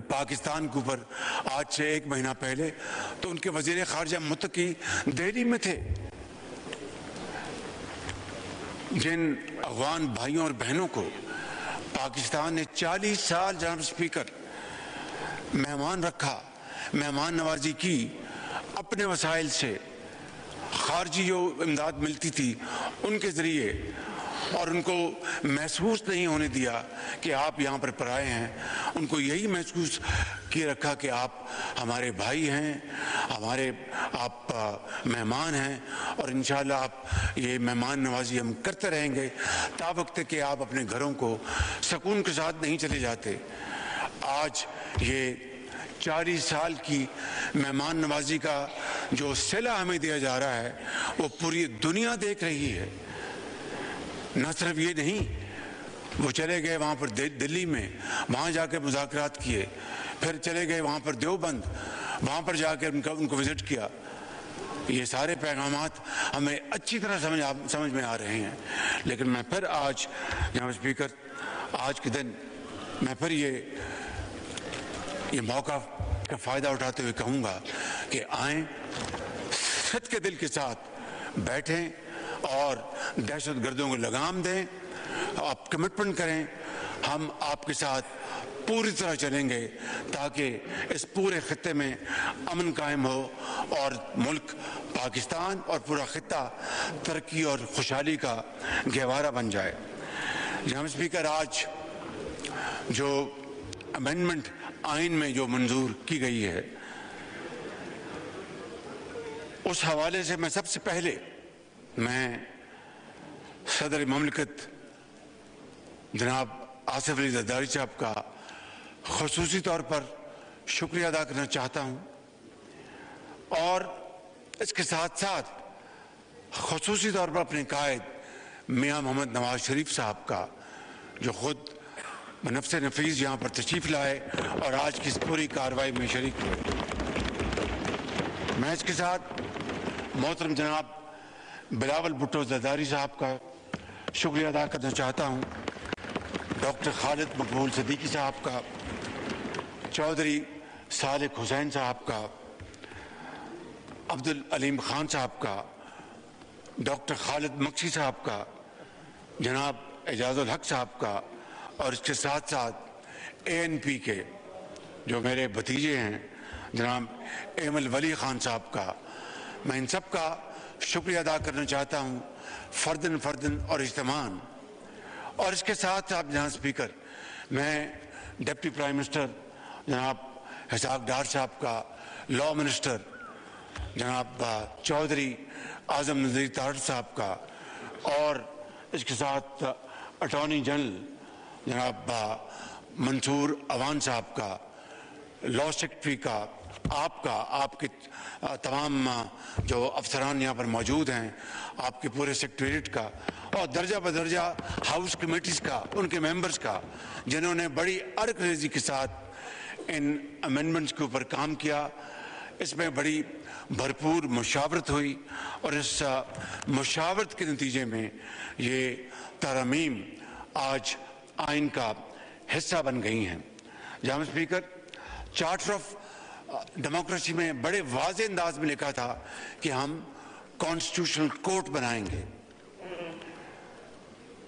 پاکستان کے اوپر آج سے 1 مہینہ پہلے تو ان کے وزیر خارجہ متقی دہلی میں تھے. جن افغان بھائیوں اور بہنوں کو پاکستان نے 40 سال جناب اسپیکر مہمان رکھا، مہمان نوازی کی، اپنے وسائل سے خارجی جو امداد ملتی تھی ان کے ذریعے، اور ان کو محسوس نہیں ہونے دیا کہ آپ یہاں پر پرائے ہیں. ان کو یہی محسوس کیے رکھا کہ آپ ہمارے بھائی ہیں، آپ مہمان ہیں، اور انشاءاللہ آپ یہ مہمان نوازی ہم کرتے رہیں گے تا وقت کہ آپ اپنے گھروں کو سکون کے ساتھ نہیں چلے جاتے. آج یہ 40 سال کی مہمان نوازی کا جو صلہ ہمیں دیا جا رہا ہے وہ پوری دنیا دیکھ رہی ہے. نہ صرف یہ نہیں، وہ چلے گئے وہاں پر دلی میں، وہاں جا کے مذاکرات کیے، پھر چلے گئے وہاں پر دیوبند، وہاں پر جا کے ان کو وزٹ کیا. یہ سارے پیغامات ہمیں اچھی طرح سمجھ میں آ رہے ہیں. لیکن میں پھر آج جناب اسپیکر، آج کے دن میں پھر یہ موقع کا فائدہ اٹھاتے ہوئے کہوں گا کہ آئیں، صدق کے دل کے ساتھ بیٹھیں اور دہشت گردوں کو لگام دیں. آپ کمٹمنٹ کریں، ہم آپ کے ساتھ پوری طرح چلیں گے تاکہ اس پورے خطے میں امن قائم ہو اور ملک پاکستان اور پورا خطہ ترقی اور خوشحالی کا گہوارہ بن جائے. جناب اسپیکر، آج جو امینڈمنٹ آئین میں جو منظور کی گئی ہے، اس حوالے سے میں سب سے پہلے صدر مملکت جناب آصف علی زرداری صاحب کا خصوصی طور پر شکریہ ادا کرنا چاہتا ہوں، اور اس کے ساتھ ساتھ خصوصی طور پر اپنے قائد میاں محمد نواز شریف صاحب کا، جو خود بنفس نفیس یہاں پر تشریف لائے اور آج کی اس پوری کارروائی میں شریک ہوئے. میں اس کے ساتھ محترم جناب بلاول بھٹو زرداری صاحب کا شکریہ ادا کرنا چاہتا ہوں، ڈاکٹر خالد مقبول صدیقی صاحب کا، چودھری صالح حسین صاحب کا، عبدالعلیم خان صاحب کا، ڈاکٹر خالد مکسی صاحب کا، جناب اعجاز الحق صاحب کا، اور اس کے ساتھ ساتھ ANP کے جو میرے بھتیجے ہیں جناب ایمل ولی خان صاحب کا. میں ان سب کا شکریہ ادا کرنا چاہتا ہوں فردن اور اجتماعاً. اور اس کے ساتھ آپ جناب اسپیکر، میں ڈپٹی پرائم منسٹر جناب اسحاق ڈار صاحب کا، لا منسٹر جناب چودھری اعظم نذیر طاہر صاحب کا، اور اس کے ساتھ اٹارنی جنرل جناب منصور اوان صاحب کا، لا سیکرٹری کا، آپ کے تمام جو افسران یہاں پر موجود ہیں، آپ کے پورے سیکریٹریٹ کا، اور درجہ بدرجہ ہاؤس کمیٹیز کا، ان کے ممبرز کا، جنہوں نے بڑی ارک ریزی کے ساتھ ان امینڈمنٹس کے اوپر کام کیا. اس میں بڑی بھرپور مشاورت ہوئی، اور اس مشاورت کے نتیجے میں یہ ترامیم آج آئین کا حصہ بن گئی ہیں. جناب اسپیکر، چارٹر آف ڈیموکریسی میں بڑے واضح انداز میں لکھا تھا کہ ہم کانسٹیٹیوشنل کورٹ بنائیں گے.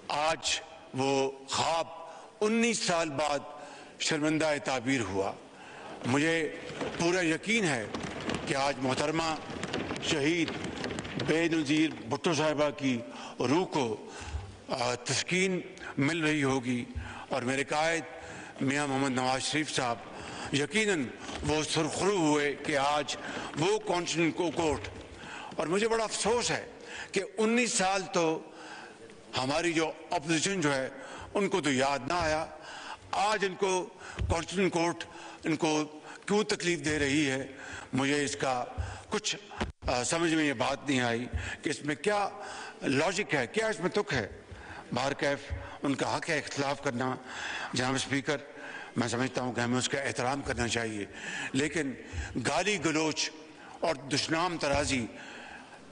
آج وہ خواب 19 سال بعد شرمندہ تعبیر ہوا. مجھے پورا یقین ہے کہ آج محترمہ شہید بے نظیر بھٹو صاحبہ کی روح کو تسکین مل رہی ہوگی، اور میرے قائد میاں محمد نواز شریف صاحب یقیناً وہ سرخرو ہوئے کہ آج وہ کانسٹیٹیوشنل کورٹ. اور مجھے بڑا افسوس ہے کہ 19 سال تو ہماری جو اپوزیشن جو ہے ان کو تو یاد نہ آیا. آج ان کو کانسٹیٹیوشنل کورٹ ان کو کیوں تکلیف دے رہی ہے، مجھے اس کا کچھ سمجھ میں یہ بات نہیں آئی کہ اس میں کیا لاجک ہے، کیا اس میں تک ہے. بہرکیف ان کا حق ہے اختلاف کرنا. جناب اسپیکر، میں سمجھتا ہوں کہ ہمیں اس کا احترام کرنا چاہیے، لیکن گالی گلوچ اور دشنام ترازی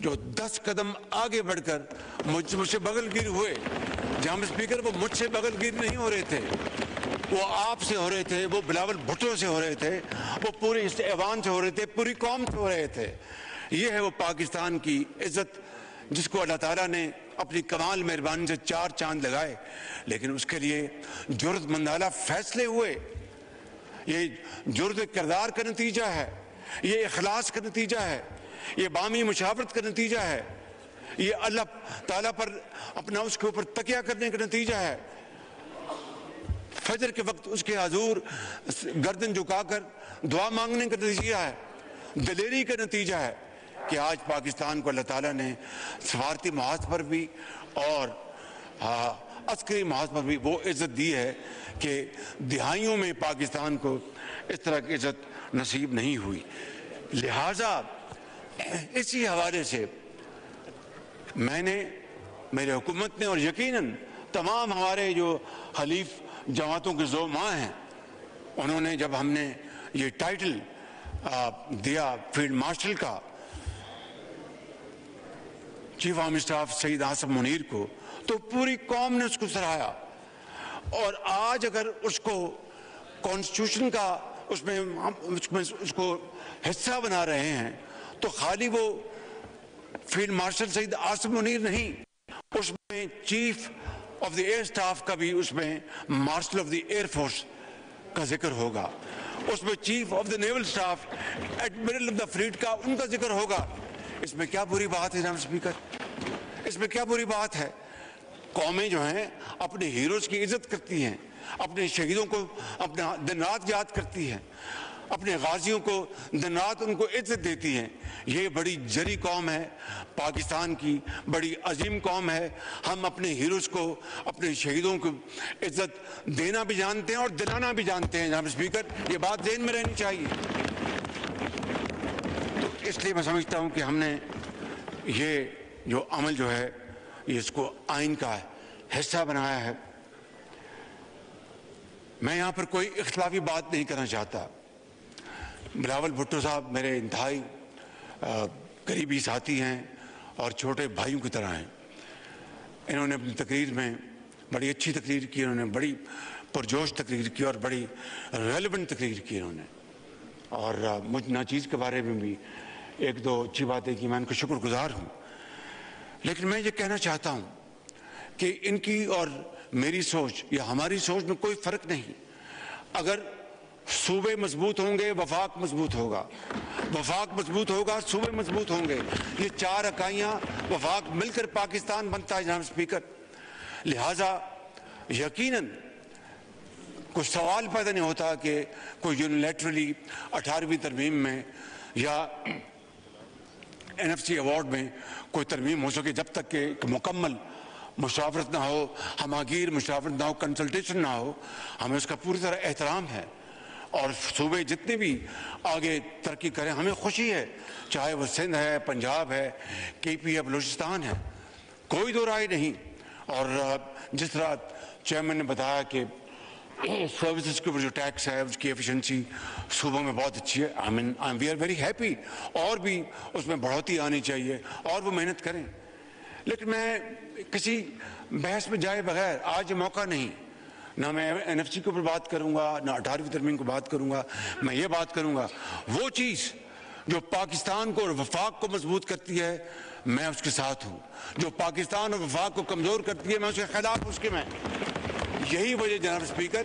جو 10 قدم آگے بڑھ کر مجھ سے بغل گیر ہوئے. جناب اسپیکر وہ مجھ سے بغل گیر نہیں ہو رہے تھے, وہ آپ سے ہو رہے تھے, وہ بلاول بھٹو سے ہو رہے تھے, وہ پورے اس ایوان سے ہو رہے تھے, پوری قوم سے ہو رہے تھے. یہ ہے وہ پاکستان کی عزت جس کو اللہ تعالیٰ نے اپنی کمال مہربانی سے 4 چاند لگائے, لیکن اس کے لیے جرأت مندانہ فیصلے ہوئے. یہ جرأت کردار کا نتیجہ ہے, یہ اخلاص کا نتیجہ ہے, یہ بامی مشاورت کا نتیجہ ہے, یہ اللہ تعالیٰ پر اپنا اس کے اوپر تکیہ کرنے کا نتیجہ ہے. فجر کے وقت اس کے حضور گردن جھکا کر دعا مانگنے کا نتیجہ ہے, دلیری کا نتیجہ ہے کہ آج پاکستان کو اللہ تعالیٰ نے سفارتی محاذ پر بھی اور عسکری محاذ پر بھی وہ عزت دی ہے کہ دہائیوں میں پاکستان کو اس طرح کی عزت نصیب نہیں ہوئی. لہٰذا اسی حوالے سے میں نے, میرے حکومت نے اور یقیناً تمام ہمارے جو حلیف جماعتوں کے زعماء ہیں, انہوں نے جب ہم نے یہ ٹائٹل دیا فیلڈ مارشل کا چیف آرمی اسٹاف سعید عاصم منیر کو, تو پوری قوم نے اس کو سراہا. اور آج اگر اس کو کانسٹیٹیوشن کا اس میں اس کو حصہ بنا رہے ہیں تو خالی وہ فیلڈ مارشل سعید عاصم منیر نہیں, اس میں chief of the air staff کا بھی, اس میں martial of the air force کا ذکر ہوگا, اس میں chief of the naval staff admiral of the flat کا ان کا ذکر ہوگا. اس میں کیا بری بات ہے جناب اسپیکر, اس میں کیا بری بات ہے؟ قومیں جو ہیں اپنے ہیروز کی عزت کرتی ہیں, اپنے شہیدوں کو اپنا دن رات یاد کرتی ہیں, اپنے غازیوں کو دن رات ان کو عزت دیتی ہیں. یہ بڑی جری قوم ہے, پاکستان کی بڑی عظیم قوم ہے. ہم اپنے ہیروز کو, اپنے شہیدوں کو عزت دینا بھی جانتے ہیں اور دلانا بھی جانتے ہیں. جناب اسپیکر, یہ بات ذہن میں رہنی چاہیے. تو اس لیے میں سمجھتا ہوں کہ ہم نے یہ جو عمل جو ہے یہ اس کو آئین کا حصہ بنایا ہے. میں یہاں پر کوئی اختلافی بات نہیں کرنا چاہتا. بلاول بھٹو صاحب میرے انتہائی قریبی ساتھی ہیں اور چھوٹے بھائیوں کی طرح ہیں. انہوں نے اپنی تقریر میں بڑی اچھی تقریر کی, انہوں نے بڑی پرجوش تقریر کی اور بڑی ریلیونٹ تقریر کی انہوں نے, اور مجھ ناچیز کے بارے میں بھی 1-2 اچھی باتیں کی. میں ان کا شکر گزار ہوں. لیکن میں یہ کہنا چاہتا ہوں کہ ان کی اور میری سوچ یا ہماری سوچ میں کوئی فرق نہیں. اگر صوبے مضبوط ہوں گے وفاق مضبوط ہوگا, وفاق مضبوط ہوگا صوبے مضبوط ہوں گے. یہ 4 اکائیاں وفاق مل کر پاکستان بنتا ہے جناب اسپیکر. لہٰذا یقیناً کوئی سوال پیدا نہیں ہوتا کہ کوئی یونیلیٹرلی 18ویں ترمیم میں یا NFC ایوارڈ میں کوئی ترمیم ہو سکے جب تک کہ مکمل مشاورت نہ ہو, ہماگیر مشاورت نہ ہو, کنسلٹیشن نہ ہو. ہمیں اس کا پوری طرح احترام ہے اور صوبے جتنے بھی آگے ترقی کریں ہمیں خوشی ہے, چاہے وہ سندھ ہے, پنجاب ہے, KP ہے, بلوچستان ہے, کوئی دو رائے نہیں. اور جس طرح چیئرمین نے بتایا کہ سروسز کے اوپر جو ٹیکس ہے اس کی ایفیشنسی صوبوں میں بہت اچھی ہے. وی آر ویری ہیپی, اور بھی اس میں بڑھوتی آنی چاہیے اور وہ محنت کریں. لیکن میں کسی بحث میں جائے بغیر آج موقع نہیں, نہ میں NFC کے اوپر بات کروں گا, نہ 18ویں ترمیم کو بات کروں گا. میں یہ بات کروں گا وہ چیز جو پاکستان کو اور وفاق کو مضبوط کرتی ہے میں اس کے ساتھ ہوں, جو پاکستان اور وفاق کو کمزور کرتی ہے میں اس کے خلاف اس کے میں. یہی وجہ جناب اسپیکر,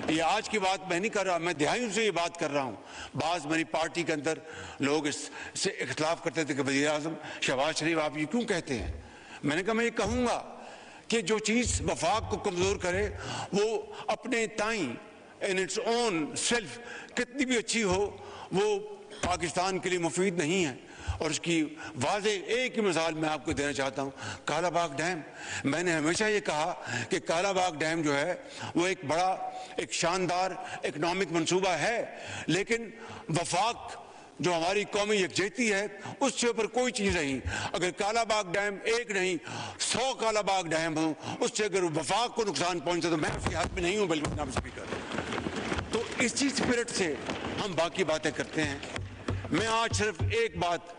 یہ آج کی بات میں نہیں کر رہا, میں دہائیوں سے یہ بات کر رہا ہوں. بعض میری پارٹی کے اندر لوگ اس سے اختلاف کرتے تھے کہ وزیر اعظم شہباز شریف آپ یہ کیوں کہتے ہیں. میں نے کہا میں یہ کہوں گا کہ جو چیز وفاق کو کمزور کرے وہ اپنے تائیں ان اٹس اون سیلف کتنی بھی اچھی ہو وہ پاکستان کے لیے مفید نہیں ہے. اور اس کی واضح ایک ہی مثال میں آپ کو دینا چاہتا ہوں, کالا باغ ڈیم. میں نے ہمیشہ یہ کہا کہ کالا باغ ڈیم جو ہے وہ ایک بڑا ایک شاندار اکنامک منصوبہ ہے, لیکن وفاق جو ہماری قومی یکجہتی ہے اس سے اوپر کوئی چیز نہیں. اگر کالا باغ ڈیم ایک نہیں 100 کالا باغ ڈیم ہوں, اس سے اگر وفاق کو نقصان پہنچے تو میں اس کے ہاتھ میں نہیں ہوں. بالکل جناب اسپیکر, تو اسی اسپرٹ سے ہم باقی باتیں کرتے ہیں. میں آج صرف ایک بات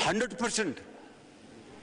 100%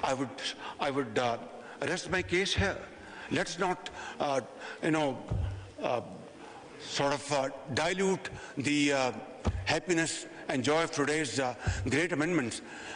I would rest my case here. Let's not sort of dilute the happiness and joy of today's great amendments.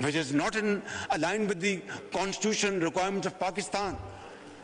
which is not in aligned with the constitution requirements of Pakistan।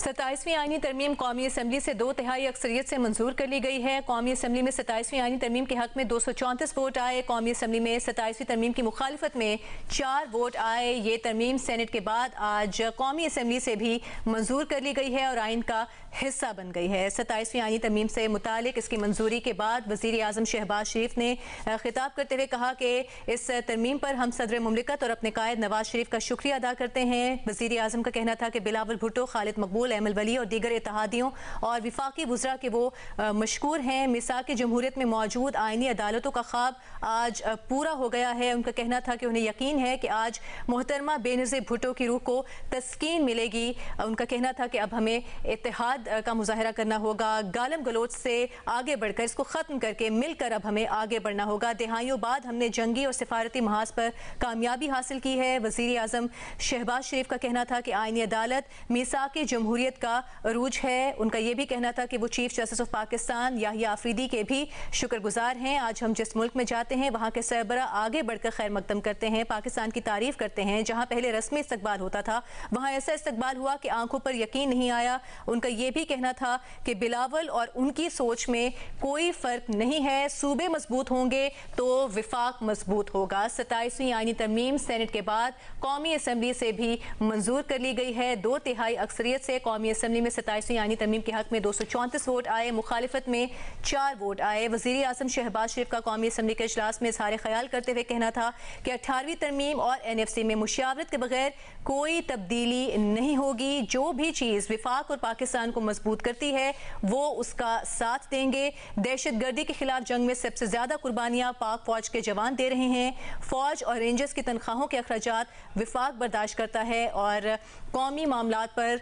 27ویں آئینی ترمیم قومی اسمبلی سے 2/3 اکثریت سے منظور کر لی گئی ہے۔ قومی اسمبلی میں 27ویں آئینی ترمیم کے حق میں 234 ووٹ آئے۔ قومی اسمبلی میں 27ویں ترمیم کی مخالفت میں 4 ووٹ آئے۔ یہ ترمیم سینٹ کے بعد آج قومی اسمبلی سے بھی منظور کر لی گئی ہے اور آئین کا حصہ بن گئی ہے۔ 27ویں آئینی ترمیم سے متعلق اس کی منظوری کے بعد وزیر اعظم شہباز شریف نے خطاب کرتے ہوئے کہا کہ اس ترمیم پر ہم صدر مملکت اور اپنے قائد نواز شریف کا شکریہ ادا کرتے ہیں۔ وزیر اعظم کا کہنا تھا کہ بلاول بھٹو، خالد مقبول، ایمل ولی اور دیگر اتحادیوں اور وفاقی وزراء کے وہ مشکور ہیں۔ میثاق جمہوریت میں موجود آئینی عدالتوں کا خواب آج پورا ہو گیا ہے۔ ان کا کہنا تھا کہ انہیں یقین ہے کہ آج محترمہ بینظیر بھٹو کی روح کو تسکین ملے گی۔ ان کا کہنا تھا کہ اب ہمیں اتحاد کا مظاہرہ کرنا ہوگا، گالم گلوچ سے آگے بڑھ کر اس کو ختم کر کے مل کر اب ہمیں آگے بڑھنا ہوگا۔ دہائیوں بعد ہم نے جنگی اور سفارتی محاذ پر کامیابی حاصل کی ہے۔ وزیر اعظم شہباز شریف کا کہنا تھا کہ آئینی عدالت میثاق جمہوریت کا عروج ہے۔ ان کا یہ بھی کہنا تھا کہ وہ چیف جسٹس آف پاکستان یحییٰ آفریدی کے بھی شکر گزار ہیں۔ آج ہم جس ملک میں جاتے ہیں وہاں کے سربراہ آگے بڑھ کر خیر مقدم کرتے ہیں، پاکستان کی تعریف کرتے ہیں۔ جہاں پہلے رسمی استقبال ہوتا تھا وہاں ایسا استقبال ہوا کہ آنکھوں پر یقین نہیں آیا۔ ان کا یہ بھی کہنا تھا کہ بلاول اور ان کی سوچ میں کوئی فرق نہیں ہے، صوبے مضبوط ہوں گے تو وفاق مضبوط ہوگا۔ 27ویں آئینی ترمیم سینٹ کے بعد قومی اسمبلی سے بھی منظور کر لی گئی ہے۔ 2/3 اکثریت سے قومی اسمبلی میں 27ویں آئینی ترمیم کے حق میں 234 ووٹ آئے، مخالفت میں 4 ووٹ آئے۔ وزیر اعظم شہباز شریف کا قومی اسمبلی کے اجلاس میں اظہار خیال کرتے ہوئے کہنا تھا کہ 18ویں ترمیم اور NFC میں مشاورت کے بغیر کوئی تبدیلی نہیں ہوگی۔ جو بھی چیز وفاق اور پاکستان کو مضبوط کرتی ہے وہ اس کا ساتھ دیں گے۔ دہشت گردی کے خلاف جنگ میں سب سے زیادہ قربانیاں پاک فوج کے جوان دے رہے ہیں۔ فوج اور رینجرز کی تنخواہوں کے اخراجات وفاق برداشت کرتا ہے اور قومی معاملات پر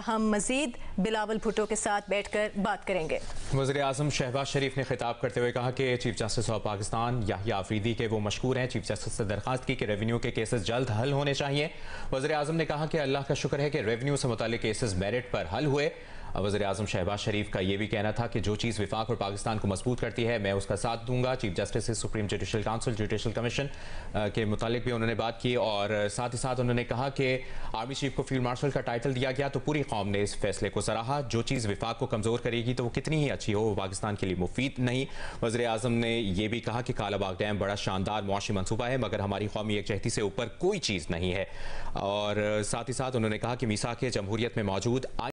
ہم مزید بلاول بھٹو کے ساتھ بیٹھ کر بات کریں گے۔ وزیر اعظم شہباز شریف نے خطاب کرتے ہوئے کہا کہ چیف جسٹس آف پاکستان یحییٰ آفریدی کے وہ مشکور ہیں۔ چیف جسٹس سے درخواست کی کہ ریونیو کے کیسز جلد حل ہونے چاہیے۔ وزیر اعظم نے کہا کہ اللہ کا شکر ہے کہ ریونیو سے متعلق کیسز میرٹ پر حل ہوئے۔ وزیر اعظم شہباز شریف کا یہ بھی کہنا تھا کہ جو چیز وفاق اور پاکستان کو مضبوط کرتی ہے میں اس کا ساتھ دوں گا۔ Chief justice supreme judicial council judicial commission کے متعلق بھی انہوں نے بات کی اور ساتھ ہی ساتھ انہوں نے کہا کہ آرمی چیف کو فیلڈ مارشل کا ٹائٹل دیا گیا تو پوری قوم نے اس فیصلے کو سراہا۔ جو چیز وفاق کو کمزور کرے گی تو وہ کتنی ہی اچھی ہو وہ پاکستان کے لیے مفید نہیں۔ وزیر اعظم نے یہ بھی کہا کہ کالا باغ ڈیم بڑا شاندار معاشی منصوبہ ہے مگر ہماری قومی یکجہتی سے اوپر کوئی چیز نہیں ہے۔ اور ساتھ ہی ساتھ انہوں نے کہا کہ میثاق جمہوریت میں موجود